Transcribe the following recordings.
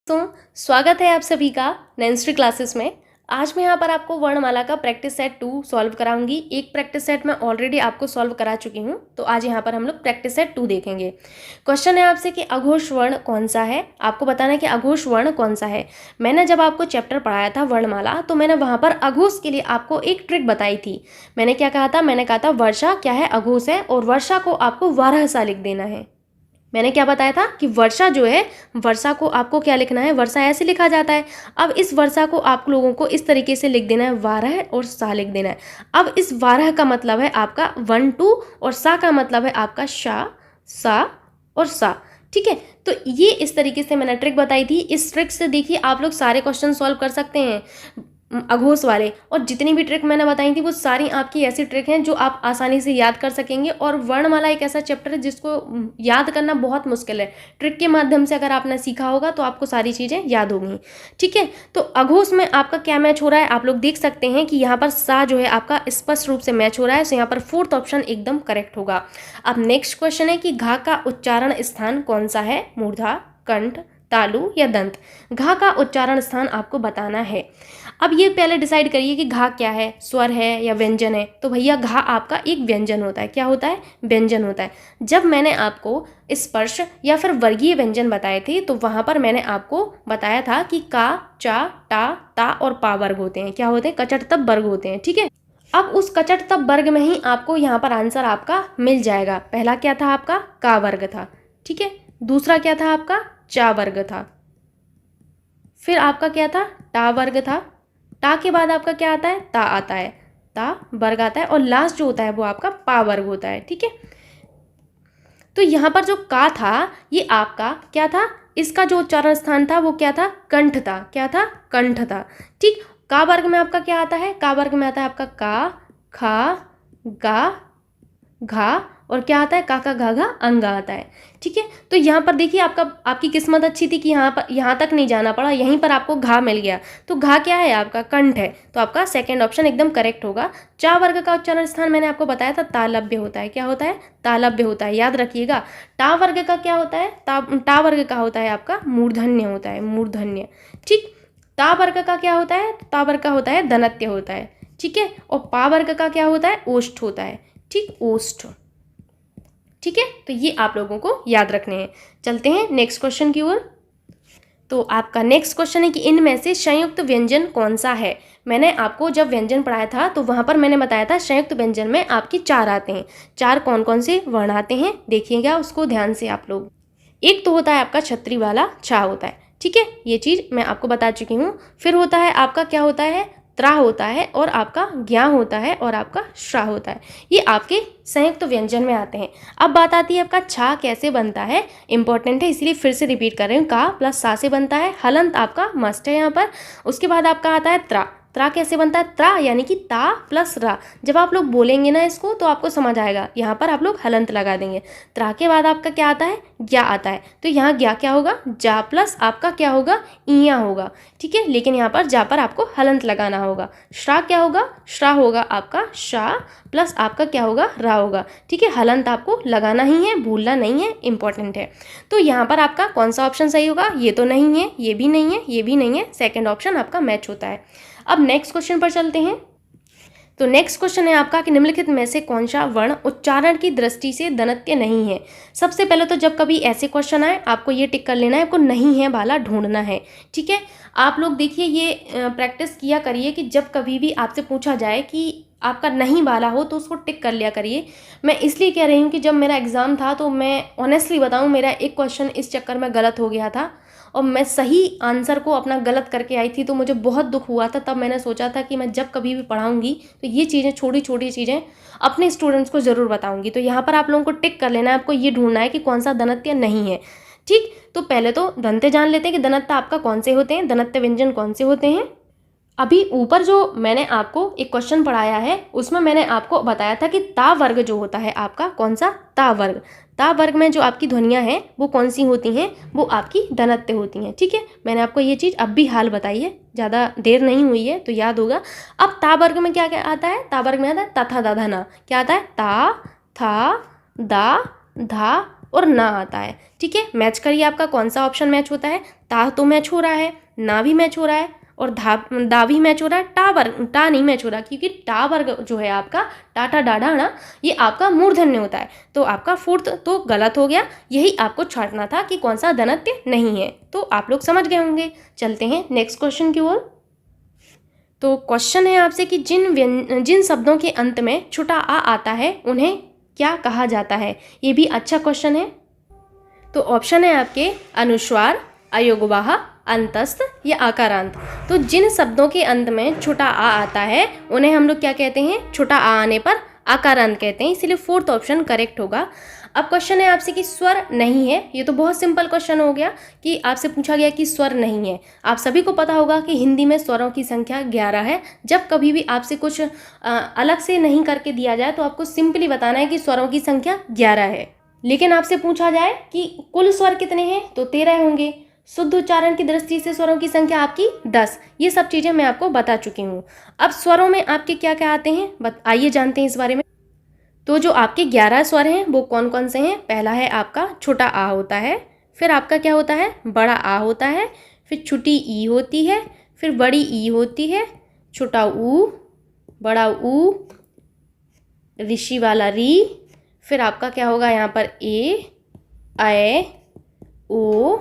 स्वागत है आप सभी का नैंसरी क्लासेस में। आज मैं यहाँ पर आपको वर्णमाला का प्रैक्टिस सेट 2 सॉल्व कराऊंगी। एक प्रैक्टिस सेट मैं ऑलरेडी आपको सॉल्व करा चुकी हूँ, तो आज यहाँ पर हम लोग प्रैक्टिस सेट 2 देखेंगे। क्वेश्चन है आपसे कि अघोष वर्ण कौन सा है। आपको बताना है कि अघोष वर्ण कौन सा है। मैंने जब आपको चैप्टर पढ़ाया था वर्णमाला, तो मैंने वहाँ पर अघोष के लिए आपको एक ट्रिक बताई थी। मैंने क्या कहा था? मैंने कहा था वर्षा क्या है? अघोष है, और वर्षा को आपको वारह सा लिख देना है। मैंने क्या बताया था कि वर्षा जो है, वर्षा को आपको क्या लिखना है? वर्षा ऐसे लिखा जाता है। अब इस वर्षा को आप लोगों को इस तरीके से लिख देना है, वारह और सा लिख देना है। अब इस वारह का मतलब है आपका 1 2, और सा का मतलब है आपका शा, सा और सा। ठीक है, तो ये इस तरीके से मैंने ट्रिक बताई थी। इस ट्रिक से देखिए आप लोग सारे क्वेश्चन सॉल्व कर सकते हैं अघोष वाले, और जितनी भी ट्रिक मैंने बताई थी वो सारी आपकी ऐसी ट्रिक हैं जो आप आसानी से याद कर सकेंगे। और वर्णमाला एक ऐसा चैप्टर है जिसको याद करना बहुत मुश्किल है। ट्रिक के माध्यम से अगर आपने सीखा होगा तो आपको सारी चीज़ें याद होंगी। ठीक है, तो अघोष में आपका क्या मैच हो रहा है? आप लोग देख सकते हैं कि यहाँ पर सा जो है आपका स्पष्ट रूप से मैच हो रहा है, तो यहाँ पर 4th ऑप्शन एकदम करेक्ट होगा। अब नेक्स्ट क्वेश्चन है कि घा का उच्चारण स्थान कौन सा है? मूर्धा, कंठ, तालु या दंत। घा का उच्चारण स्थान आपको बताना है। अब ये पहले डिसाइड करिए कि घा क्या है, स्वर है या व्यंजन है। तो भैया घा आपका एक व्यंजन होता है। क्या होता है? व्यंजन होता है। जब मैंने आपको स्पर्श या फिर वर्गीय व्यंजन बताए थे, तो वहाँ पर मैंने आपको बताया था कि का, चा, टा, ता और पा वर्ग होते हैं। क्या होते हैं? कचट तब वर्ग होते हैं। ठीक है, अब उस कचट तब वर्ग में ही आपको यहाँ पर आंसर आपका मिल जाएगा। पहला क्या था आपका? का वर्ग था। ठीक है, दूसरा क्या था आपका? चा वर्ग था। फिर आपका क्या था? टा वर्ग था। टा के बाद आपका क्या आता है? ता आता है, ता वर्ग आता है, और लास्ट जो होता है वो आपका पा वर्ग होता है। ठीक है, तो यहाँ पर जो का था ये आपका क्या था? इसका जो उच्चारण स्थान था वो क्या था? कंठ था। क्या था? कंठ था। ठीक, का वर्ग में आपका क्या आता है? का वर्ग में आता है आपका का, खा, गा, घा, और क्या आता है? का घा घा अंग आता है। ठीक है, तो यहाँ पर देखिए आपकी किस्मत अच्छी थी कि यहाँ तक नहीं जाना पड़ा, यहीं पर आपको घा मिल गया। तो घा क्या है? आपका कंठ है, तो आपका सेकंड ऑप्शन एकदम करेक्ट होगा। चा वर्ग का उच्चारण स्थान मैंने आपको बताया था तालव्य होता है। क्या होता है? तालव्य होता है, याद रखिएगा। टा वर्ग का क्या होता है? टा वर्ग का होता है आपका मूर्धन्य होता है, मूर्धन्य। ठीक, ता वर्ग का क्या होता है? ता वर्ग का होता है धनत्य होता है। ठीक है, और पा वर्ग का क्या होता है? ओष्ठ होता है। ठीक, ओष्ठ। ठीक है, तो ये आप लोगों को याद रखने हैं। चलते हैं नेक्स्ट क्वेश्चन की ओर। तो आपका नेक्स्ट क्वेश्चन है कि इनमें से संयुक्त व्यंजन कौन सा है। मैंने आपको जब व्यंजन पढ़ाया था तो वहां पर मैंने बताया था संयुक्त व्यंजन में आपके 4 आते हैं। 4 कौन कौन से वर्ण आते हैं देखिएगा उसको ध्यान से आप लोग। एक तो होता है आपका छतरी वाला छा होता है। ठीक है, ये चीज़ मैं आपको बता चुकी हूँ। फिर होता है आपका क्या होता है? त्रा होता है, और आपका ज्ञा होता है, और आपका श्रा होता है। ये आपके संयुक्त व्यंजन में आते हैं। अब बात आती है आपका छा कैसे बनता है। इंपॉर्टेंट है, इसलिए फिर से रिपीट कर रही हूँ। का प्लस सा से बनता है। हलंत आपका मस्ट है यहाँ पर। उसके बाद आपका आता है त्रा। त्रा कैसे बनता है? त्रा यानी कि ता प्लस रा। जब आप लोग बोलेंगे ना इसको तो आपको समझ आएगा। यहाँ पर आप लोग हलंत लगा देंगे। त्रा के बाद आपका क्या आता है? ज्ञा आता है। तो यहाँ ज्ञा क्या होगा? जा प्लस आपका क्या होगा? इया होगा। ठीक है, लेकिन यहाँ पर जा पर आपको हलंत लगाना होगा। श्रा क्या होगा? श्रा होगा आपका शा प्लस आपका क्या होगा? रा होगा। ठीक है, हलंत आपको लगाना ही है, भूलना नहीं है, इंपॉर्टेंट है। तो यहाँ पर आपका कौन सा ऑप्शन सही होगा? ये तो नहीं है, ये भी नहीं है, ये भी नहीं है। सेकेंड ऑप्शन आपका मैच होता है। अब नेक्स्ट क्वेश्चन पर चलते हैं। तो नेक्स्ट क्वेश्चन है आपका कि निम्नलिखित में से कौन सा वर्ण उच्चारण की दृष्टि से धनत्य नहीं है। सबसे पहले तो जब कभी ऐसे क्वेश्चन आए आपको ये टिक कर लेना है, आपको नहीं है वाला ढूंढना है। ठीक है, आप लोग देखिए ये प्रैक्टिस किया करिए कि जब कभी भी आपसे पूछा जाए कि आपका नहीं वाला हो तो उसको टिक कर लिया करिए। मैं इसलिए कह रही हूँ कि जब मेरा एग्ज़ाम था तो मैं ऑनेस्टली बताऊँ, मेरा एक क्वेश्चन इस चक्कर में गलत हो गया था, और मैं सही आंसर को अपना गलत करके आई थी, तो मुझे बहुत दुख हुआ था। तब मैंने सोचा था कि मैं जब कभी भी पढ़ाऊंगी तो ये चीज़ें, छोटी छोटी चीज़ें अपने स्टूडेंट्स को ज़रूर बताऊंगी। तो यहाँ पर आप लोगों को टिक कर लेना है, आपको ये ढूंढना है कि कौन सा धनत्य नहीं है। ठीक, तो पहले तो धनत्य जान लेते हैं कि धनत्य आपका कौन से होते हैं, धनत्य व्यंजन कौन से होते हैं। अभी ऊपर जो मैंने आपको एक क्वेश्चन पढ़ाया है उसमें मैंने आपको बताया था कि ता वर्ग जो होता है आपका कौन सा? ता वर्ग। ता वर्ग में जो आपकी ध्वनियाँ हैं वो कौन सी होती हैं? वो आपकी धनत्य होती हैं। ठीक है, मैंने आपको ये चीज़ अब भी हाल बताई है, ज़्यादा देर नहीं हुई है तो याद होगा। अब ता वर्ग में क्या क्या आता है? ता वर्ग में आता है तथा दा धना। क्या आता है? ता, था, दा, धा, और ना आता है। ठीक है, मैच करिए आपका कौन सा ऑप्शन मैच होता है। ता तो मैच हो रहा है, ना भी मैच हो रहा है और दा भी मैच हो रहा है। टा नहीं मैच हो रहा, क्योंकि टा वर्ग जो है आपका टाटा डाढ़ा ना, ये आपका मूर्धन्य होता है। तो आपका फोर्थ तो गलत हो गया। यही आपको छांटना था कि कौन सा धनत्य नहीं है। तो आप लोग समझ गए होंगे। चलते हैं नेक्स्ट क्वेश्चन की ओर। तो क्वेश्चन है आपसे कि जिन शब्दों के अंत में छोटा आ आता है उन्हें क्या कहा जाता है। ये भी अच्छा क्वेश्चन है। तो ऑप्शन है आपके अनुस्वार, अयोगवाह, अंतस्थ या आकारांत। तो जिन शब्दों के अंत में छोटा आ आता है उन्हें हम लोग क्या कहते हैं, छोटा आ आने पर आकारांत कहते हैं। इसलिए फोर्थ ऑप्शन करेक्ट होगा। अब क्वेश्चन है आपसे कि स्वर नहीं है। ये तो बहुत सिंपल क्वेश्चन हो गया कि आपसे पूछा गया कि स्वर नहीं है। आप सभी को पता होगा कि हिंदी में स्वरों की संख्या 11 है। जब कभी भी आपसे कुछ अलग से नहीं करके दिया जाए तो आपको सिंपली बताना है कि स्वरों की संख्या 11 है। लेकिन आपसे पूछा जाए कि कुल स्वर कितने हैं तो 13 होंगे। शुद्ध उच्चारण की दृष्टि से स्वरों की संख्या आपकी 10। ये सब चीज़ें मैं आपको बता चुकी हूँ। अब स्वरों में आपके क्या क्या आते हैं आइए जानते हैं इस बारे में। तो जो आपके 11 स्वर हैं वो कौन कौन से हैं। पहला है आपका छोटा आ होता है, फिर आपका क्या होता है, बड़ा आ होता है, फिर छोटी ई होती है, फिर बड़ी ई होती है, छोटा ऊ, बड़ा ऊ, ऋषि वाला री, फिर आपका क्या होगा यहाँ पर ए, ऐ, ओ,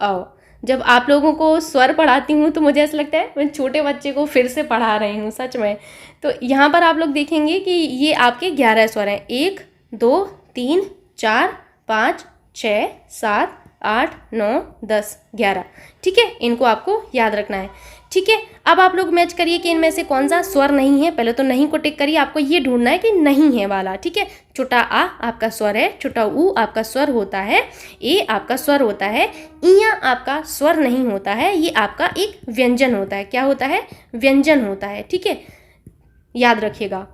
औ। जब आप लोगों को स्वर पढ़ाती हूँ तो मुझे ऐसा लगता है मैं छोटे बच्चे को फिर से पढ़ा रही हूँ सच में। तो यहाँ पर आप लोग देखेंगे कि ये आपके 11 स्वर हैं। 1 2 3 4 5 6 7 8 9 10 11। ठीक है, इनको आपको याद रखना है। ठीक है, अब आप लोग मैच करिए कि इनमें से कौन सा स्वर नहीं है। पहले तो नहीं को टिक करिए, आपको ये ढूंढना है कि नहीं है वाला। ठीक है, छोटा आ आपका स्वर है, छोटा ऊ आपका स्वर होता है, ए आपका स्वर होता है, इया आपका स्वर नहीं होता है, ये आपका एक व्यंजन होता है। क्या होता है, व्यंजन होता है। ठीक है, याद रखिएगा।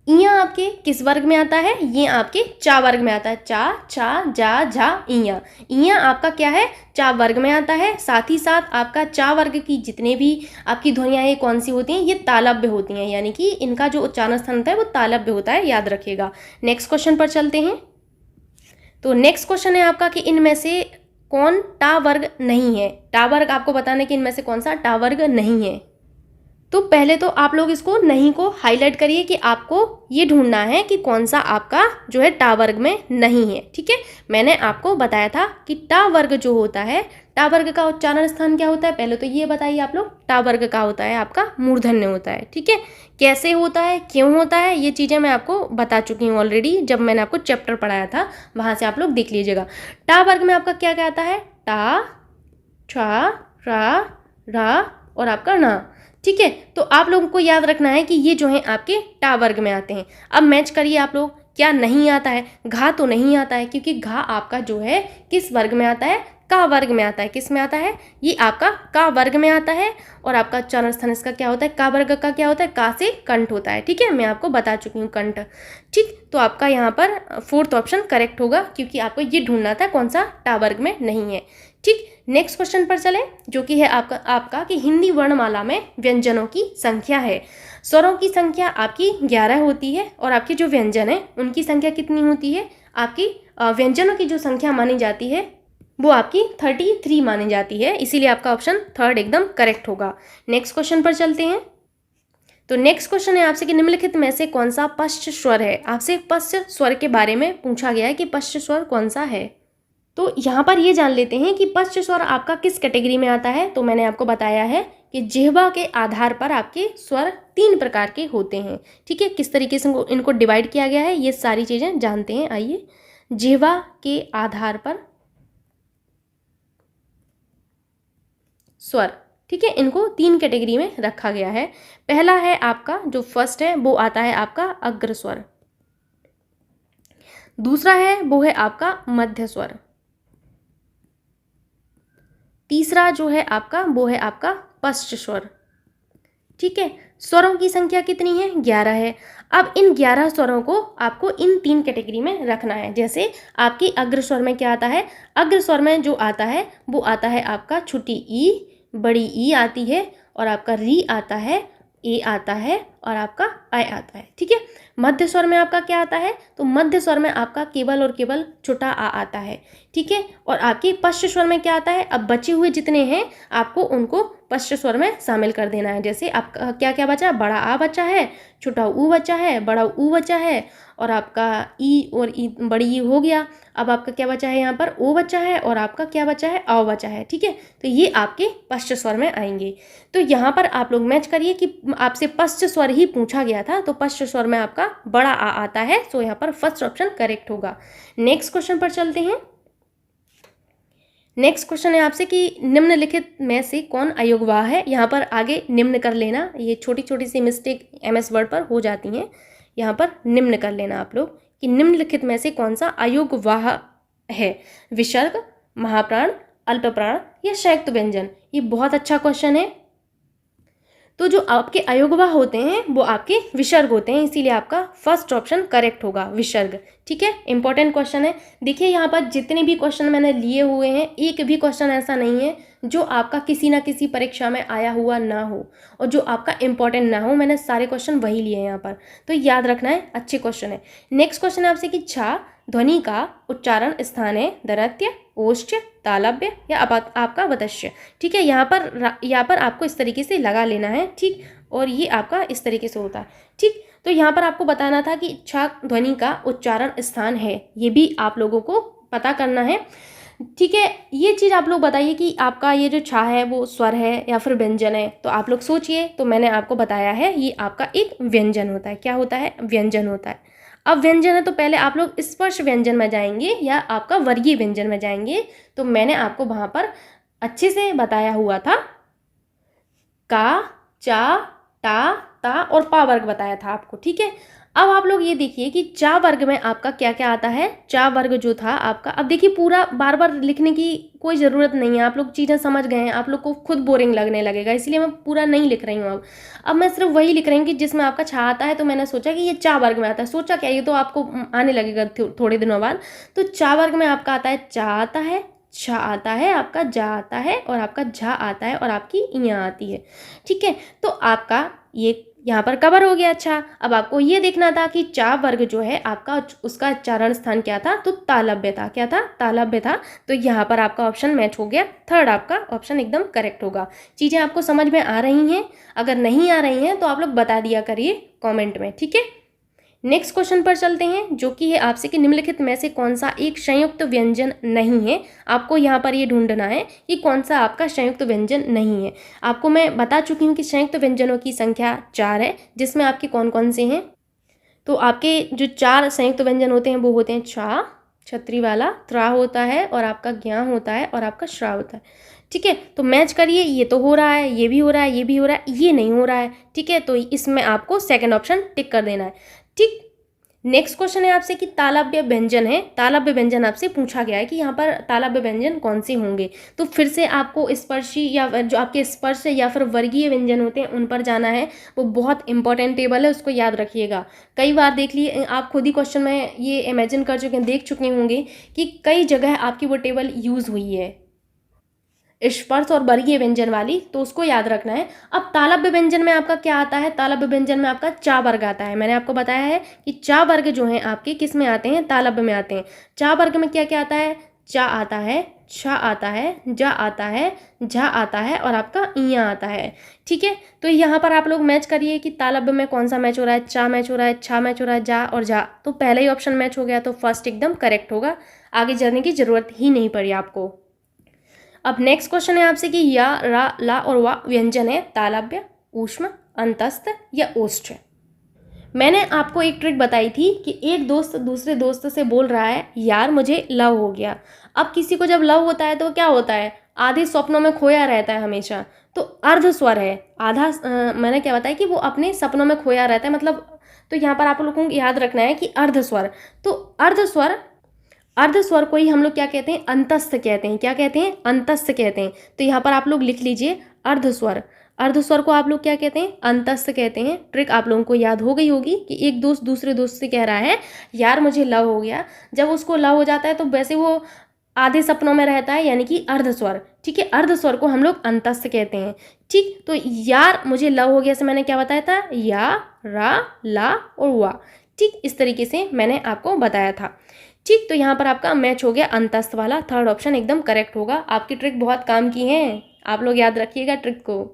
इया आपके किस वर्ग में आता है, ये आपके चा वर्ग में आता है। चा छा जा झा इया। इया आपका क्या है, चा वर्ग में आता है। साथ ही साथ आपका चा वर्ग की जितने भी आपकी ध्वनियाँ ये कौन सी होती हैं, ये तालव्य होती हैं, यानी कि इनका जो उच्चारण स्थान होता है वो तालव्य होता है। याद रखिएगा। नेक्स्ट क्वेश्चन पर चलते हैं। तो नेक्स्ट क्वेश्चन है आपका कि इनमें से कौन टा वर्ग नहीं है। टा वर्ग आपको बताना है कि इनमें से कौन सा टा वर्ग नहीं है। तो पहले तो आप लोग इसको नहीं को हाईलाइट करिए कि आपको ये ढूंढना है कि कौन सा आपका जो है टा वर्ग में नहीं है। ठीक है, मैंने आपको बताया था कि टा वर्ग जो होता है, टा वर्ग का उच्चारण स्थान क्या होता है। पहले तो ये बताइए आप लोग, टा वर्ग का होता है आपका मूर्धन्य होता है। ठीक है, कैसे होता है, क्यों होता है, ये चीज़ें मैं आपको बता चुकी हूँ ऑलरेडी। जब मैंने आपको चैप्टर पढ़ाया था वहाँ से आप लोग देख लीजिएगा। टा वर्ग में आपका क्या क्या आता है, टा, छा, रा, रा और आपका ना। ठीक है, तो आप लोगों को याद रखना है कि ये जो है आपके टा वर्ग में आते हैं। अब मैच करिए आप लोग, क्या नहीं आता है। घा तो नहीं आता है, क्योंकि घा आपका जो है किस वर्ग में आता है, का वर्ग में आता है। किस में आता है, ये आपका का वर्ग में आता है। और आपका उच्चारण स्थान इसका क्या होता है, का वर्ग का क्या होता है, का से कंठ होता है। ठीक है, मैं आपको बता चुकी हूँ कंठ। ठीक, तो आपका यहाँ पर फोर्थ ऑप्शन करेक्ट होगा, क्योंकि आपको ये ढूंढना था कौन सा टा वर्ग में नहीं है। ठीक, नेक्स्ट क्वेश्चन पर चले, जो कि है आपका कि हिंदी वर्णमाला में व्यंजनों की संख्या है। स्वरों की संख्या आपकी 11 होती है और आपके जो व्यंजन है उनकी संख्या कितनी होती है। आपकी व्यंजनों की जो संख्या मानी जाती है वो आपकी 33 मानी जाती है। इसीलिए आपका ऑप्शन थर्ड एकदम करेक्ट होगा। नेक्स्ट क्वेश्चन पर चलते हैं। तो नेक्स्ट क्वेश्चन है आपसे कि निम्नलिखित में से कौन सा पश्च स्वर है। आपसे पश्च स्वर के बारे में पूछा गया है कि पश्च स्वर कौन सा है। तो यहाँ पर ये जान लेते हैं कि पश्च स्वर आपका किस कैटेगरी में आता है। तो मैंने आपको बताया है कि जिह्वा के आधार पर आपके स्वर 3 प्रकार के होते हैं। ठीक है, किस तरीके से इनको डिवाइड किया गया है ये सारी चीज़ें जानते हैं। आइए, जिह्वा के आधार पर स्वर, ठीक है, इनको 3 कैटेगरी में रखा गया है। पहला है आपका जो फर्स्ट है वो आता है आपका अग्र स्वर। दूसरा है वो है आपका मध्य स्वर। तीसरा जो है आपका वो है आपका पश्च स्वर। ठीक है, स्वरों की संख्या कितनी है, 11 है। अब इन 11 स्वरों को आपको इन 3 कैटेगरी में रखना है। जैसे आपकी अग्र स्वर में क्या आता है, अग्र स्वर में जो आता है वो आता है आपका छोटी ई, बड़ी ई आती है और आपका री आता है, ए आता है और आपका अय आता है। ठीक है, मध्य स्वर में आपका क्या आता है, तो मध्य स्वर में आपका केवल और केवल छोटा आ आता है। ठीक है, और आपके पश्च स्वर में क्या आता है, अब बचे हुए जितने हैं आपको उनको पश्च स्वर में शामिल कर देना है। जैसे आपका क्या क्या बचा, बड़ा आ बचा है, छोटा ऊ बचा है, बड़ा ऊ बचा है, और आपका ई और ई बड़ी ई हो गया। अब आपका क्या बचा है, यहाँ पर ओ बचा है, और आपका क्या बचा है, औ बचा है। ठीक है, तो ये आपके पश्च स्वर में आएंगे। तो यहाँ पर आप लोग मैच करिए कि आपसे पश्च स्वर ही पूछा गया था, तो पश्च स्वर में आपका बड़ा आ आता है, सो यहाँ पर फर्स्ट ऑप्शन करेक्ट होगा। नेक्स्ट क्वेश्चन पर चलते हैं। नेक्स्ट क्वेश्चन है आपसे कि निम्नलिखित में से कौन अयोगवाह है। यहाँ पर आगे निम्न कर लेना, ये छोटी छोटी सी मिस्टेक MS वर्ड पर हो जाती हैं, यहाँ पर निम्न कर लेना आप लोग कि निम्नलिखित में से कौन सा अयोगवाह है, विसर्ग, महाप्राण, अल्पप्राण या संयुक्त व्यंजन। ये बहुत अच्छा क्वेश्चन है। तो जो आपके अयोगवाह होते हैं वो आपके विसर्ग होते हैं, इसीलिए आपका फर्स्ट ऑप्शन करेक्ट होगा, विसर्ग। ठीक है, इंपॉर्टेंट क्वेश्चन है। देखिए यहाँ पर जितने भी क्वेश्चन मैंने लिए हुए हैं, एक भी क्वेश्चन ऐसा नहीं है जो आपका किसी ना किसी परीक्षा में आया हुआ ना हो और जो आपका इंपॉर्टेंट ना हो। मैंने सारे क्वेश्चन वही लिए हैं यहाँ पर, तो याद रखना है, अच्छे क्वेश्चन है। नेक्स्ट क्वेश्चन है आपसे कि छा ध्वनि का उच्चारण स्थान है दरत्य, ओष्ठ्य, तालव्य या आपका वतस्य। ठीक है, यहाँ पर आपको इस तरीके से लगा लेना है। ठीक, और ये आपका इस तरीके से होता है। ठीक, तो यहाँ पर आपको बताना था कि छा ध्वनि का उच्चारण स्थान है, ये भी आप लोगों को पता करना है। ठीक है, ये चीज़ आप लोग बताइए कि आपका ये जो छा है वो स्वर है या फिर व्यंजन है, तो आप लोग सोचिए। तो मैंने आपको बताया है ये आपका एक व्यंजन होता है। क्या होता है, व्यंजन होता है। अब व्यंजन है तो पहले आप लोग स्पर्श व्यंजन में जाएंगे या आपका वर्गीय व्यंजन में जाएंगे। तो मैंने आपको वहाँ पर अच्छे से बताया हुआ था, का, चा, टा, ता और पा वर्ग बताया था आपको। ठीक है, अब आप लोग ये देखिए कि चा वर्ग में आपका क्या क्या आता है। चा वर्ग जो था आपका, अब देखिए पूरा बार बार लिखने की कोई ज़रूरत नहीं है, आप लोग चीज़ें समझ गए हैं, आप लोग को खुद बोरिंग लगने लगेगा, इसलिए मैं पूरा नहीं लिख रही हूँ। अब मैं सिर्फ वही लिख रही हूँ कि जिसमें आपका छा आता है। तो मैंने सोचा कि ये चा वर्ग में आता है, सोचा क्या, ये तो आपको आने लगेगा थोड़े दिनों बाद। तो चा वर्ग में आपका आता है, चा आता है, छा आता है, आपका जा आता है, और आपका झा आता है, और आपकी इया आती है। ठीक है, तो आपका ये यहाँ पर कवर हो गया। अच्छा, अब आपको ये देखना था कि चा वर्ग जो है आपका उसका उच्चारण स्थान क्या था, तो तालव्य था। क्या था, तालव्य था। तो यहाँ पर आपका ऑप्शन मैच हो गया, थर्ड आपका ऑप्शन एकदम करेक्ट होगा। चीज़ें आपको समझ में आ रही हैं, अगर नहीं आ रही हैं तो आप लोग बता दिया करिए कमेंट में। ठीक है, नेक्स्ट क्वेश्चन पर चलते हैं, जो कि है आपसे कि निम्नलिखित में से कौन सा एक संयुक्त व्यंजन नहीं है। आपको यहाँ पर ये ढूंढना है कि कौन सा आपका संयुक्त व्यंजन नहीं है। आपको मैं बता चुकी हूँ कि संयुक्त व्यंजनों की संख्या 4 है, जिसमें आपके कौन कौन से हैं। तो आपके जो 4 संयुक्त व्यंजन होते हैं वो होते हैं छा, छतरी वाला, त्रा होता है, और आपका ज्ञा होता है, और आपका श्रा होता है। ठीक है, तो मैच करिए, ये तो हो रहा है, ये भी हो रहा है, ये भी हो रहा है, ये नहीं हो रहा है। ठीक है, तो इसमें आपको सेकंड ऑप्शन टिक कर देना है। ठीक, नेक्स्ट क्वेश्चन है आपसे कि तालव्य व्यंजन है, तालव्य व्यंजन आपसे पूछा गया है कि यहाँ पर तालव्य व्यंजन कौन से होंगे। तो फिर से आपको स्पर्शी या जो आपके स्पर्श या फिर वर्गीय व्यंजन होते हैं उन पर जाना है। वो बहुत इंपॉर्टेंट टेबल है, उसको याद रखिएगा। कई बार देख लिए आप खुद ही क्वेश्चन में ये इमेजिन कर चुके हैं, देख चुके होंगे कि कई जगह आपकी वो टेबल यूज़ हुई है, स्पर्श और वर्गीय व्यंजन वाली, तो उसको याद रखना है। अब तालव्य व्यंजन में आपका क्या आता है, तालव्य व्यंजन में आपका चा वर्ग आता है। मैंने आपको बताया है कि चा वर्ग जो है आपके किस में आते हैं, तालव्य में आते हैं। चा वर्ग में क्या क्या आता है, चा आता है, छा आता है, जा आता है, झा आता है, और आपका इया आता है। ठीक है, तो यहाँ पर आप लोग मैच करिए कि तालव्य में कौन सा मैच हो रहा है, चा मैच हो रहा है, छा मैच हो रहा है, जा और झा। तो पहला ही ऑप्शन मैच हो गया, तो फर्स्ट एकदम करेक्ट होगा, आगे जाने की जरूरत ही नहीं पड़ी आपको। अब नेक्स्ट क्वेश्चन है आपसे कि या, रा, ला और वा व्यंजन है तालव्य, ऊष्म, अंतस्थ या ओष्ठ। मैंने आपको एक ट्रिक बताई थी कि एक दोस्त दूसरे दोस्त से बोल रहा है, यार मुझे लव हो गया। अब किसी को जब लव होता है तो क्या होता है, आधे सपनों में खोया रहता है हमेशा। तो अर्ध स्वर है, आधा मैंने क्या बताया कि वो अपने सपनों में खोया रहता है, मतलब। तो यहाँ पर आप लोगों को याद रखना है कि अर्ध स्वर, तो अर्ध स्वर को ही हम लोग क्या कहते हैं, अंतस्थ कहते हैं। क्या कहते हैं, अंतस्थ कहते हैं। तो यहाँ पर आप लोग लिख लीजिए अर्ध स्वर, अर्ध स्वर को आप लोग क्या कहते हैं, अंतस्थ कहते हैं। ट्रिक आप लोगों को याद हो गई होगी कि एक दोस्त दूसरे दोस्त से कह रहा है, यार मुझे लव हो गया। जब उसको लव हो जाता है तो वैसे वो आधे सपनों में रहता है, यानी कि अर्धस्वर। ठीक है, अर्धस्वर को हम लोग अंतस्थ कहते हैं। ठीक, तो यार मुझे ल हो गया से मैंने क्या बताया था, या, रा, ला और वा। ठीक, इस तरीके से मैंने आपको बताया था। ठीक, तो यहाँ पर आपका मैच हो गया अंतस्थ वाला, थर्ड ऑप्शन एकदम करेक्ट होगा। आपकी ट्रिक बहुत काम की है, आप लोग याद रखिएगा ट्रिक को।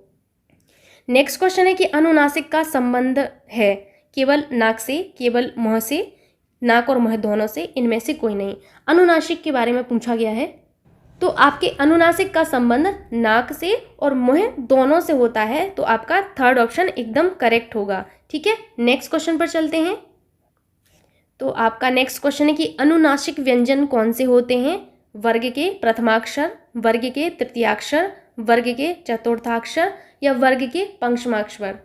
नेक्स्ट क्वेश्चन है कि अनुनासिक का संबंध है केवल नाक से, केवल मुंह से, नाक और मुंह दोनों से, इनमें से कोई नहीं। अनुनासिक के बारे में पूछा गया है, तो आपके अनुनासिक का संबंध नाक से और मुंह दोनों से होता है, तो आपका थर्ड ऑप्शन एकदम करेक्ट होगा। ठीक है, नेक्स्ट क्वेश्चन पर चलते हैं। तो आपका नेक्स्ट क्वेश्चन है कि अनुनासिक व्यंजन कौन से होते हैं, वर्ग के प्रथमाक्षर, वर्ग के तृतीयाक्षर, वर्ग के चतुर्थाक्षर या वर्ग के पंचमाक्षर।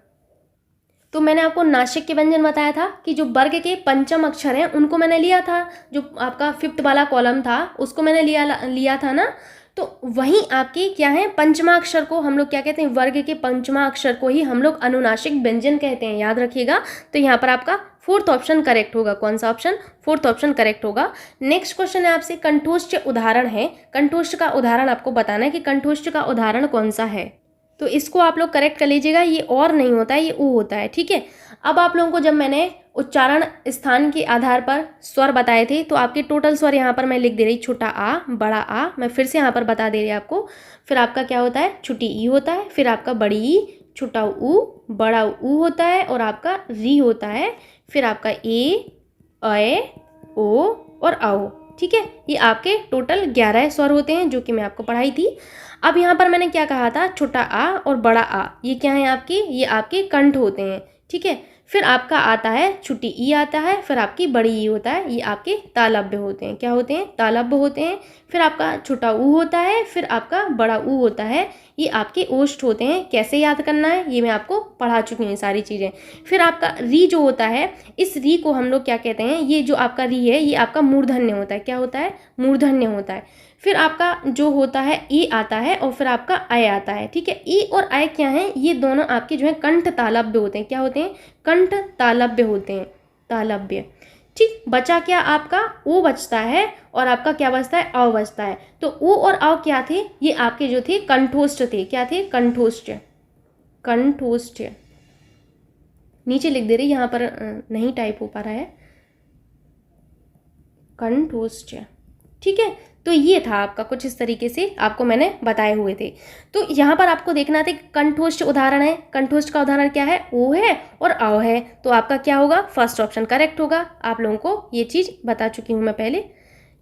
तो मैंने आपको नासिक के व्यंजन बताया था कि जो वर्ग के पंचम अक्षर हैं उनको मैंने लिया था, जो आपका फिफ्थ वाला कॉलम था उसको मैंने लिया था ना। तो वहीं आपके क्या है, पंचमाक्षर को हम लोग क्या कहते हैं, वर्ग के पंचमाक्षर को ही हम लोग अनुनासिक व्यंजन कहते हैं, याद रखिएगा। तो यहाँ पर आपका फोर्थ ऑप्शन करेक्ट होगा। कौन सा ऑप्शन, फोर्थ ऑप्शन करेक्ट होगा। नेक्स्ट क्वेश्चन है आपसे कंठोष्ठ उदाहरण है, कंठोष्ठ का उदाहरण आपको बताना है कि कंठोष्ठ का उदाहरण कौन सा है। तो इसको आप लोग करेक्ट कर लीजिएगा, ये और नहीं होता है, ये ऊ होता है। ठीक है, अब आप लोगों को जब मैंने उच्चारण स्थान के आधार पर स्वर बताए थे, तो आपके टोटल स्वर यहाँ पर मैं लिख दे रही, छोटा आ, बड़ा आ, मैं फिर से यहाँ पर बता दे रही आपको। फिर आपका क्या होता है, छोटी ई होता है, फिर आपका बड़ी ई, छोटा ऊ, बड़ा ऊ होता है, और आपका री होता है, फिर आपका ए, ओ और आओ। ठीक है, ये आपके टोटल 11 स्वर होते हैं जो कि मैं आपको पढ़ाई थी। अब यहाँ पर मैंने क्या कहा था, छोटा आ और बड़ा आ, ये क्या है आपके, ये आपके कंठ होते हैं। ठीक है, फिर आपका आता है छोटी ई आता है, फिर आपकी बड़ी ई होता है, ये आपके तालव्य होते हैं। क्या होते हैं, तालव्य होते हैं। फिर आपका छोटा ऊ होता है, फिर आपका बड़ा ऊ होता है, ये आपके ओष्ठ होते हैं। कैसे याद करना है ये मैं आपको पढ़ा चुकी हूँ सारी चीज़ें। फिर आपका री जो होता है, इस री को हम लोग क्या कहते हैं, ये जो आपका री है ये आपका मूर्धन्य होता है। क्या होता है, मूर्धन्य होता है। फिर आपका जो होता है ई आता है, और फिर आपका अय आता है। ठीक है, ई और अय क्या है, ये दोनों आपके जो है कंठ तालव्य होते हैं। क्या होते हैं, कंठ तालव्य होते हैं, तालव्य। ठीक, बचा क्या आपका, ओ बचता है, और आपका क्या बचता है, अ बचता है। तो ओ और अ क्या थे, ये आपके जो थे कंठोष्ठ थे। क्या थे, कंठोष्ठ, कंठोष्ठ। नीचे लिख दे रही, यहाँ पर नहीं टाइप हो पा रहा है, कंठोष्ठ। ठीक है, तो ये था आपका कुछ इस तरीके से आपको मैंने बताए हुए थे। तो यहाँ पर आपको देखना था कंठोष्ठ उदाहरण है, कंठोष्ठ का उदाहरण क्या है, ओ है और अ है। तो आपका क्या होगा, फर्स्ट ऑप्शन करेक्ट होगा। आप लोगों को ये चीज़ बता चुकी हूँ मैं पहले।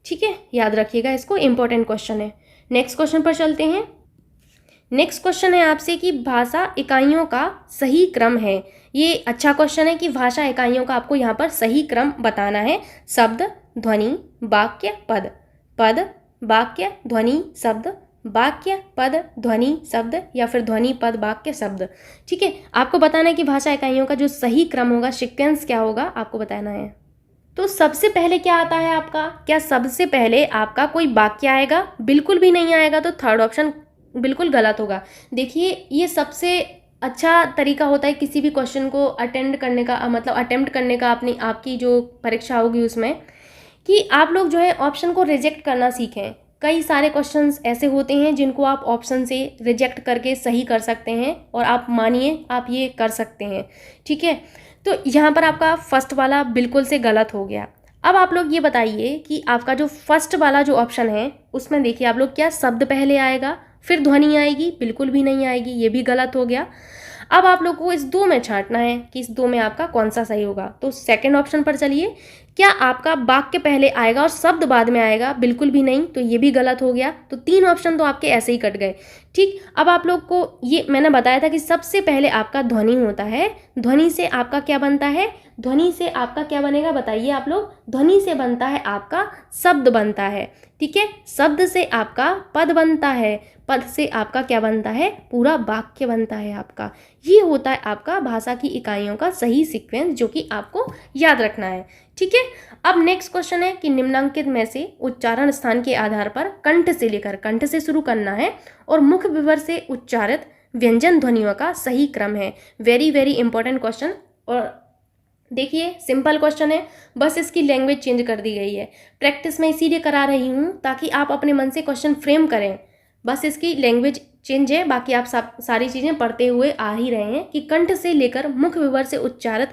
ठीक है, याद रखिएगा इसको, इंपॉर्टेंट क्वेश्चन है। नेक्स्ट क्वेश्चन पर चलते हैं। नेक्स्ट क्वेश्चन है आपसे कि भाषा इकाइयों का सही क्रम है। ये अच्छा क्वेश्चन है कि भाषा इकाइयों का आपको यहाँ पर सही क्रम बताना है। शब्द, ध्वनि, वाक्य, पद, पद, वाक्य, ध्वनि, शब्द, वाक्य, पद, ध्वनि, शब्द, या फिर ध्वनि, पद, वाक्य, शब्द। ठीक है, आपको बताना है कि भाषा इकाइयों का जो सही क्रम होगा, सीक्वेंस क्या होगा, आपको बताना है। तो सबसे पहले क्या आता है आपका, क्या सबसे पहले आपका कोई वाक्य आएगा, बिल्कुल भी नहीं आएगा, तो थर्ड ऑप्शन बिल्कुल गलत होगा। देखिए, ये सबसे अच्छा तरीका होता है किसी भी क्वेश्चन को अटेंड करने का, मतलब अटेम्प्ट करने का, अपनी आपकी जो परीक्षा होगी उसमें, कि आप लोग जो है ऑप्शन को रिजेक्ट करना सीखें। कई सारे क्वेश्चंस ऐसे होते हैं जिनको आप ऑप्शन से रिजेक्ट करके सही कर सकते हैं, और आप मानिए आप ये कर सकते हैं। ठीक है, तो यहाँ पर आपका फर्स्ट वाला बिल्कुल से गलत हो गया। अब आप लोग ये बताइए कि आपका जो फर्स्ट वाला जो ऑप्शन है उसमें देखिए आप लोग, क्या शब्द पहले आएगा फिर ध्वनि आएगी, बिल्कुल भी नहीं आएगी, ये भी गलत हो गया। अब आप लोग को इस दो में छांटना है कि इस दो में आपका कौन सा सही होगा। तो सेकंड ऑप्शन पर चलिए, क्या आपका वाक्य पहले आएगा और शब्द बाद में आएगा, बिल्कुल भी नहीं, तो ये भी गलत हो गया। तो तीन ऑप्शन तो आपके ऐसे ही कट गए। ठीक, अब आप लोग को ये मैंने बताया था कि सबसे पहले आपका ध्वनि होता है। ध्वनि से आपका क्या बनता है, ध्वनि से आपका क्या बनेगा बताइए आप लोग, ध्वनि से बनता है आपका शब्द बनता है। ठीक है, शब्द से आपका पद बनता है, पद से आपका क्या बनता है, पूरा वाक्य बनता है आपका। ये होता है आपका भाषा की इकाइयों का सही सीक्वेंस, जो कि आपको याद रखना है। ठीक है, अब नेक्स्ट क्वेश्चन है कि निम्नांकित में से उच्चारण स्थान के आधार पर कंठ से लेकर, कंठ से शुरू करना है, और मुख विवर से उच्चारित व्यंजन ध्वनियों का सही क्रम है। वेरी वेरी इंपॉर्टेंट क्वेश्चन, और देखिए सिंपल क्वेश्चन है, बस इसकी लैंग्वेज चेंज कर दी गई है। प्रैक्टिस मैं इसीलिए करा रही हूँ ताकि आप अपने मन से क्वेश्चन फ्रेम करें। बस इसकी लैंग्वेज चेंज है, बाकी आप सारी चीज़ें पढ़ते हुए आ ही रहे हैं कि कंठ से लेकर मुख विवर से उच्चारित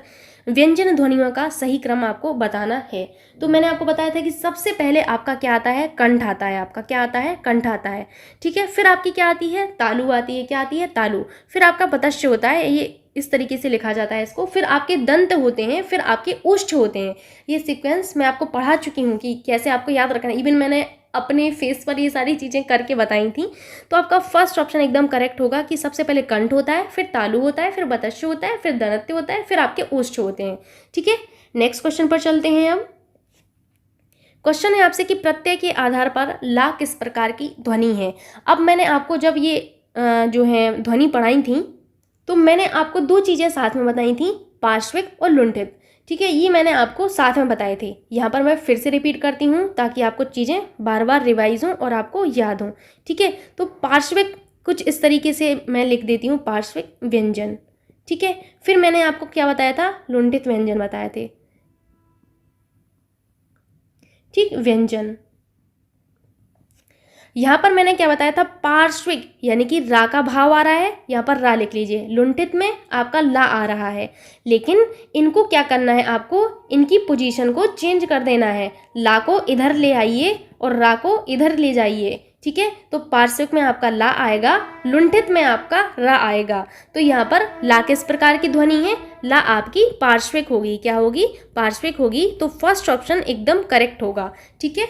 व्यंजन ध्वनियों का सही क्रम आपको बताना है। तो मैंने आपको बताया था कि सबसे पहले आपका क्या आता है, कंठ आता है। आपका क्या आता है, कंठ आता है, ठीक है। फिर आपकी क्या आती है, तालु आती है। क्या आती है, तालु। फिर आपका पतश्य होता है, ये इस तरीके से लिखा जाता है इसको। फिर आपके दंत होते हैं, फिर आपके ओष्ठ होते हैं। ये सीक्वेंस मैं आपको पढ़ा चुकी हूँ कि कैसे आपको याद रखना है। इवन मैंने अपने फेस पर ये सारी चीज़ें करके बताई थी। तो आपका फर्स्ट ऑप्शन एकदम करेक्ट होगा कि सबसे पहले कंठ होता है, फिर तालु होता है, फिर बतस्य होता है, फिर दंत्य होता है, फिर आपके ओष्ठ होते हैं, ठीक है। नेक्स्ट क्वेश्चन पर चलते हैं। अब क्वेश्चन है आपसे कि प्रत्यय के आधार पर ला किस प्रकार की ध्वनि है। अब मैंने आपको जब ये जो है ध्वनि पढ़ाई थी तो मैंने आपको दो चीज़ें साथ में बताई थी, पार्श्विक और लुंठित, ठीक है। ये मैंने आपको साथ में बताए थे। यहाँ पर मैं फिर से रिपीट करती हूँ ताकि आपको चीज़ें बार बार रिवाइज हों और आपको याद हों, ठीक है। तो पार्श्विक कुछ इस तरीके से मैं लिख देती हूँ, पार्श्विक व्यंजन, ठीक है। फिर मैंने आपको क्या बताया था, लुंठित व्यंजन बताए थे, ठीक, व्यंजन। यहाँ पर मैंने क्या बताया था, पार्श्विक यानी कि रा का भाव आ रहा है, यहाँ पर रा लिख लीजिए। लुंठित में आपका ला आ रहा है, लेकिन इनको क्या करना है, आपको इनकी पोजीशन को चेंज कर देना है। ला को इधर ले आइए और रा को इधर ले जाइए, ठीक है। तो पार्श्विक में आपका ला आएगा, लुंठित में आपका रा आएगा। तो यहाँ पर ला किस प्रकार की ध्वनि है, ला आपकी पार्श्विक होगी। क्या होगी, पार्श्विक होगी। तो फर्स्ट ऑप्शन एकदम करेक्ट होगा, ठीक है।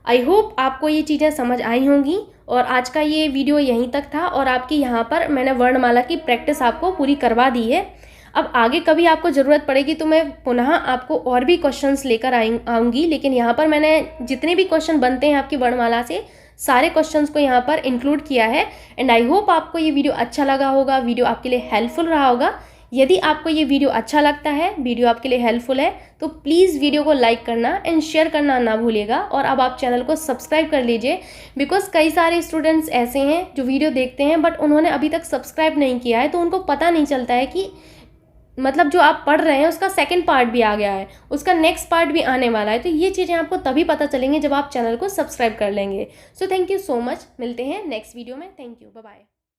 आई होप आपको ये चीज़ें समझ आई होंगी और आज का ये वीडियो यहीं तक था और आपकी यहाँ पर मैंने वर्णमाला की प्रैक्टिस आपको पूरी करवा दी है। अब आगे कभी आपको ज़रूरत पड़ेगी तो मैं पुनः आपको और भी क्वेश्चंस लेकर आऊँगी, लेकिन यहाँ पर मैंने जितने भी क्वेश्चन बनते हैं आपकी वर्णमाला से सारे क्वेश्चंस को यहाँ पर इंक्लूड किया है। एंड आई होप आपको ये वीडियो अच्छा लगा होगा, वीडियो आपके लिए हेल्पफुल रहा होगा। यदि आपको ये वीडियो अच्छा लगता है, वीडियो आपके लिए हेल्पफुल है, तो प्लीज़ वीडियो को लाइक करना एंड शेयर करना ना भूलिएगा। और अब आप चैनल को सब्सक्राइब कर लीजिए, बिकॉज कई सारे स्टूडेंट्स ऐसे हैं जो वीडियो देखते हैं बट उन्होंने अभी तक सब्सक्राइब नहीं किया है, तो उनको पता नहीं चलता है कि मतलब जो आप पढ़ रहे हैं उसका सेकंड पार्ट भी आ गया है, उसका नेक्स्ट पार्ट भी आने वाला है। तो ये चीज़ें आपको तभी पता चलेंगी जब आप चैनल को सब्सक्राइब कर लेंगे। So thank you so much, मिलते हैं नेक्स्ट वीडियो में। Thank you, bye bye.